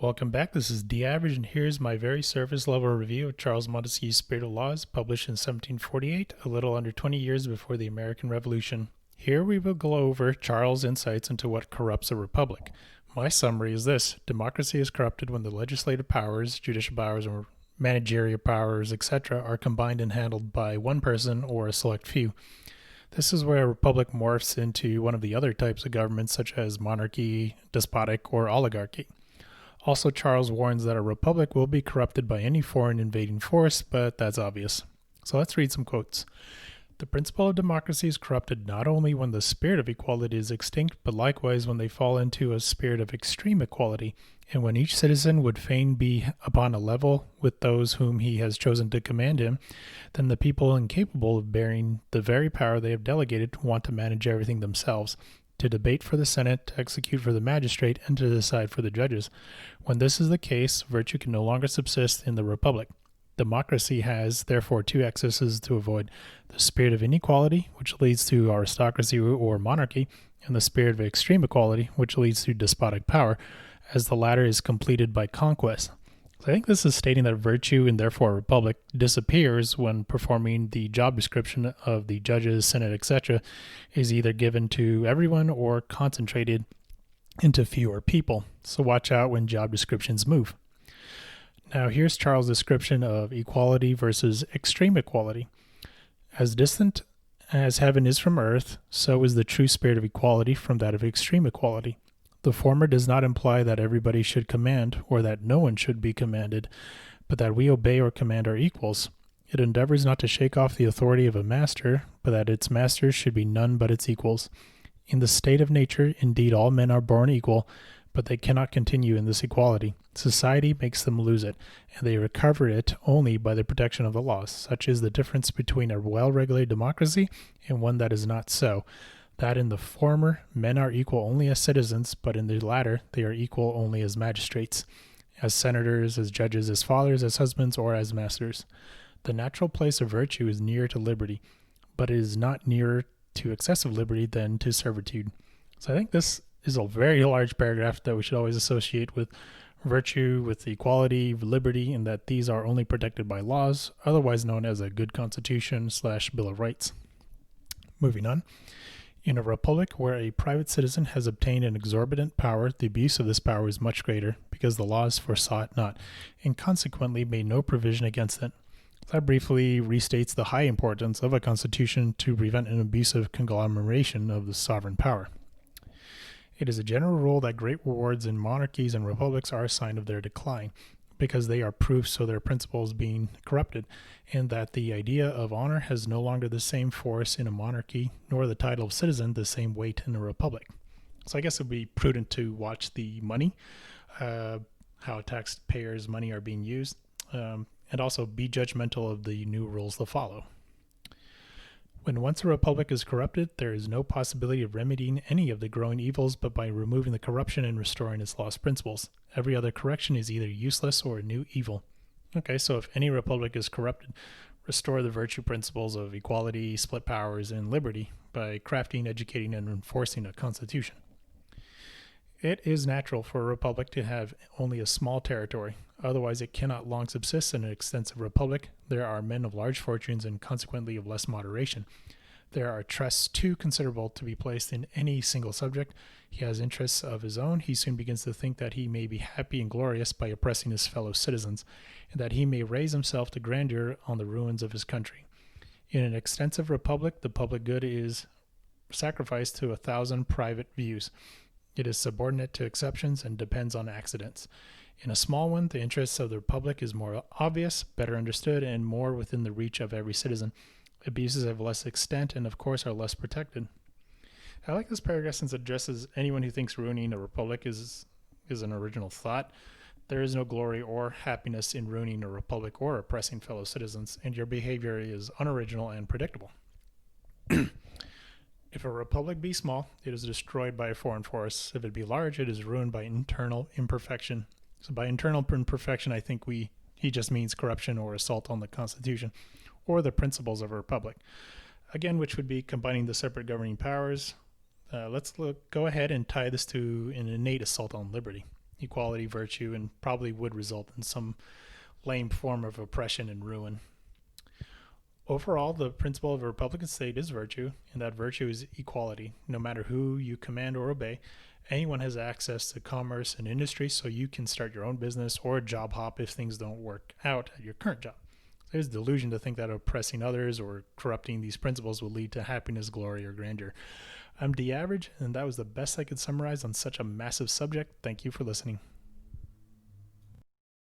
Welcome back. This is The Average, and here's my very surface level review of Charles Montesquieu's Spirit of Laws, published in 1748, a little under 20 years before the American Revolution. Here we will go over Charles' insights into what corrupts a republic. My summary is this: democracy is corrupted when the legislative powers, judicial powers, or managerial powers, etc., are combined and handled by one person or a select few. This is where a republic morphs into one of the other types of governments, such as monarchy, despotic, or oligarchy. Also, Charles warns that a republic will be corrupted by any foreign invading force, but that's obvious. So let's read some quotes. The principle of democracy is corrupted not only when the spirit of equality is extinct, but likewise when they fall into a spirit of extreme equality, and when each citizen would fain be upon a level with those whom he has chosen to command him, then the people incapable of bearing the very power they have delegated want to manage everything themselves, to debate for the Senate, to execute for the magistrate, and to decide for the judges. When this is the case, virtue can no longer subsist in the republic. Democracy has, therefore, two excesses to avoid: the spirit of inequality, which leads to aristocracy or monarchy, and the spirit of extreme equality, which leads to despotic power, as the latter is completed by conquest. So I think this is stating that virtue, and therefore a republic, disappears when performing the job description of the judges, senate, etc., is either given to everyone or concentrated into fewer people. So watch out when job descriptions move. Now here's Charles' description of equality versus extreme equality. As distant as heaven is from earth, so is the true spirit of equality from that of extreme equality. The former does not imply that everybody should command, or that no one should be commanded, but that we obey or command our equals. It endeavors not to shake off the authority of a master, but that its masters should be none but its equals. In the state of nature, indeed, all men are born equal, but they cannot continue in this equality. Society makes them lose it, and they recover it only by the protection of the laws. Such is the difference between a well-regulated democracy and one that is not so, that in the former men are equal only as citizens, but in the latter they are equal only as magistrates, as senators, as judges, as fathers, as husbands, or as masters. The natural place of virtue is near to liberty, but it is not nearer to excessive liberty than to servitude. So I think this is a very large paragraph that we should always associate with virtue, with equality, liberty, and that these are only protected by laws, otherwise known as a good constitution / Bill of Rights. Moving on. In a republic where a private citizen has obtained an exorbitant power, the abuse of this power is much greater, because the laws foresaw it not, and consequently made no provision against it. That briefly restates the high importance of a constitution to prevent an abusive conglomeration of the sovereign power. It is a general rule that great rewards in monarchies and republics are a sign of their decline, because they are proofs of their principles being corrupted, and that the idea of honor has no longer the same force in a monarchy, nor the title of citizen the same weight in a republic. So I guess it would be prudent to watch the money, how taxpayers' money are being used, and also be judgmental of the new rules that follow. When once a republic is corrupted, there is no possibility of remedying any of the growing evils but by removing the corruption and restoring its lost principles. Every other correction is either useless or a new evil. Okay, so if any republic is corrupted, restore the virtue principles of equality, split powers, and liberty by crafting, educating, and enforcing a constitution. It is natural for a republic to have only a small territory. Otherwise, it cannot long subsist in an extensive republic. There are men of large fortunes and consequently of less moderation. There are trusts too considerable to be placed in any single subject. He has interests of his own. He soon begins to think that he may be happy and glorious by oppressing his fellow citizens, and that he may raise himself to grandeur on the ruins of his country. In an extensive republic, the public good is sacrificed to 1,000 private views. It is subordinate to exceptions and depends on accidents. In a small one, the interests of the republic is more obvious, better understood, and more within the reach of every citizen. Abuses have less extent and, of course, are less protected. I like this paragraph since it addresses anyone who thinks ruining a republic is an original thought. There is no glory or happiness in ruining a republic or oppressing fellow citizens, and your behavior is unoriginal and predictable. If a republic be small, it is destroyed by a foreign force. If it be large, it is ruined by internal imperfection. So by internal imperfection, I think he just means corruption or assault on the Constitution or the principles of a republic. Again, which would be combining the separate governing powers. Let's go ahead and tie this to an innate assault on liberty. equality, virtue, and probably would result in some lame form of oppression and ruin. Overall, the principle of a republican state is virtue, and that virtue is equality. No matter who you command or obey, anyone has access to commerce and industry, so you can start your own business or job hop if things don't work out at your current job. There's a delusion to think that oppressing others or corrupting these principles will lead to happiness, glory, or grandeur. I'm D Average, and that was the best I could summarize on such a massive subject. Thank you for listening.